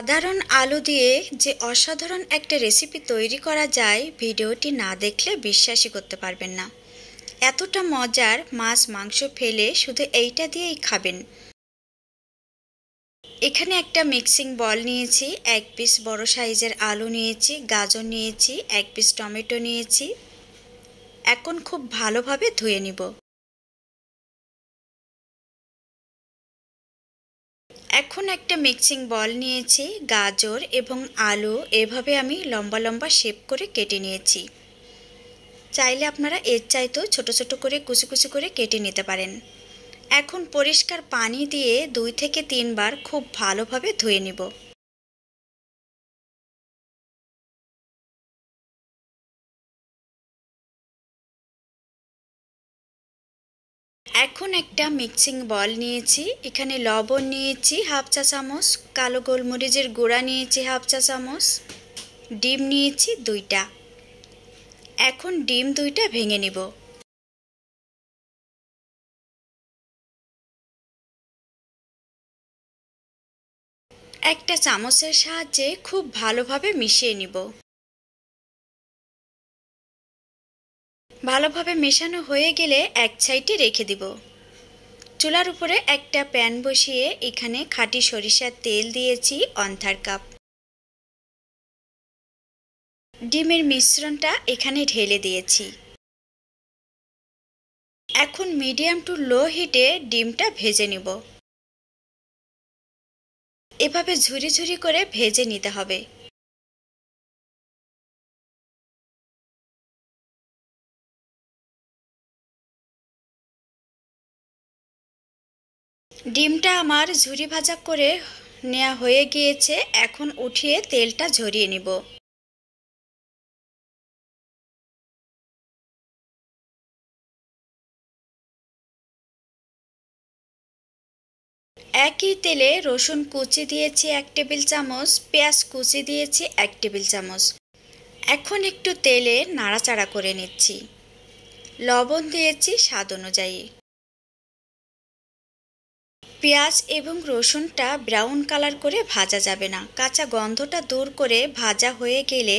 সাধারণ আলু দিয়ে যে অসাধারণ একটা রেসিপি তৈরি করা যায়, ভিডিওটি না দেখলে বিশ্বাসই করতে পারবেন না। এতটা মজার, মাছ মাংস ফেলে শুধু এইটা দিয়েই খাবেন। এখানে একটা মিক্সিং বল নিয়েছি, 1 পিস বড় সাইজের আলু নিয়েছি, গাজর নিয়েছি, 1 পিস টমেটো নিয়েছি। এখন খুব ভালোভাবে ধুয়ে নিব। এখন একটা মিক্সিং বল নিয়েছি, গাজর এবং আলু এভাবে আমি লম্বা লম্বা শেপ করে কেটে নিয়েছি। চাইলে আপনারা এর চাইতেও ছোট ছোট করে কুচি কুচি করে কেটে নিতে পারেন। এখন পরিষ্কার পানি দিয়ে 2 থেকে 3 বার খুব ভালোভাবে ধুয়ে নিব। এখন একটা মিক্সিং বল নিয়েছি, এখানে লবণ নিয়েছি হাফ চা চামচ, কালো গোলমরিচের গুঁড়া নিয়েছি হাফ চা চামচ, ডিম নিয়েছি 2টা। এখন ডিম 2টা ভেঙে নিব। একটা চামচের সাহায্যে খুব ভালোভাবে মিশিয়ে নিব। ভালোভাবে মেশানো হয়ে গেলে এক সাইডে রেখে দিব। চুলার উপরে একটা প্যান বসিয়ে এখানে খাঁটি সরিষার তেল দিয়েছি 1/2 কাপ। ডিমের মিশ্রণটা এখানে ঢেলে দিয়েছি। এখন মিডিয়াম টু লো হিটে ডিমটা ভেজে নিব। এভাবে ঝুরি ঝুরি করে ভেজে নিতে হবে। ডিমটা আমার ঝুরি ভাজা করে নেওয়া হয়ে গিয়েছে। এখন উঠিয়ে তেলটা ঝরিয়ে নিব। একই তেলে রসুন কুচি দিয়েছি 1 টেবিল চামচ, পেঁয়াজ কুচি দিয়েছি 1 টেবিল চামচ। এখন একটু তেলে নাড়াচাড়া করে নিচ্ছি। লবণ দিয়েছি স্বাদ অনুযায়ী। পেঁয়াজ এবং রসুনটা ব্রাউন কালার করে ভাজা যাবে না, কাঁচা গন্ধটা দূর করে ভাজা হয়ে গেলে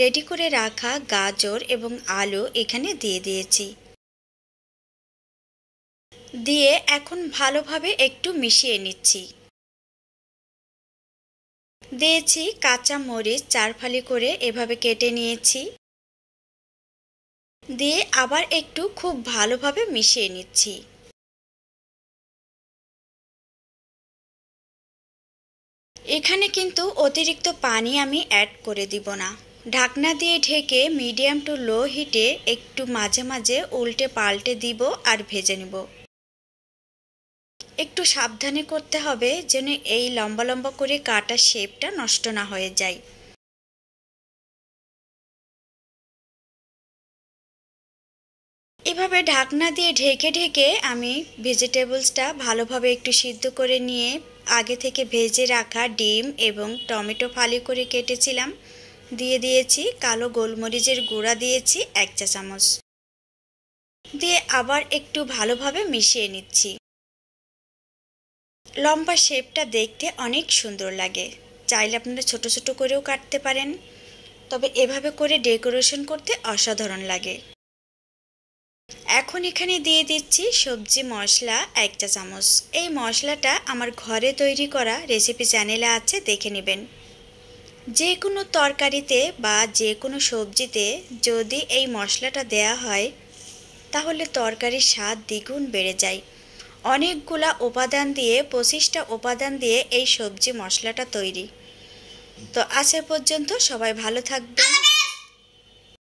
রেডি করে রাখা গাজর এবং আলু এখানে দিয়ে দিয়েছি। দিয়ে এখন ভালোভাবে একটু মিশিয়ে নিচ্ছি। দিয়েছি কাঁচা মরিচ 4 ফালি করে এভাবে কেটে নিয়েছি। দিয়ে আবার একটু খুব ভালোভাবে মিশিয়ে নিচ্ছি। এখানে কিন্তু অতিরিক্ত পানি আমি অ্যাড করে দিব না। ঢাকনা দিয়ে ঢেকে মিডিয়াম টু লো হিটে একটু মাঝে মাঝে উল্টে পাল্টে দিব আর ভেজে নেব। একটু সাবধানে করতে হবে যেন এই লম্বা লম্বা করে কাটা শেপটা নষ্ট না হয়ে যায়। এভাবে ঢাকনা দিয়ে ঢেকে ঢেকে আমি ভেজিটেবলসটা ভালোভাবে একটু সিদ্ধ করে নিয়ে আগে থেকে ভেজে রাখা ডিম এবং টমেটো ফালি করে কেটেছিলাম দিয়ে দিয়েছি। কালো গোলমরিচের গুঁড়া দিয়েছি 1 চা চামচ। দিয়ে আবার একটু ভালোভাবে মিশিয়ে নিচ্ছি। লম্বা শেপটা দেখতে অনেক সুন্দর লাগে। চাইলে আপনারা ছোট ছোট করেও কাটতে পারেন, তবে এভাবে করে ডেকোরেশন করতে অসাধারণ লাগে। এখন এখানে দিয়ে দিচ্ছি সবজি মশলা 1 চা চামচ। এই মশলাটা আমার ঘরে তৈরি করা রেসিপি চ্যানেলে আছে, দেখে নেবেন। যে কোনো তরকারিতে বা যে কোনো সবজিতে যদি এই মশলাটা দেয়া হয় তাহলে তরকারির স্বাদ দ্বিগুণ বেড়ে যায়। অনেকগুলা উপাদান দিয়ে 25টা উপাদান দিয়ে এই সবজি মশলাটা তৈরি। তো আজ এ পর্যন্ত, সবাই ভালো থাকবেন।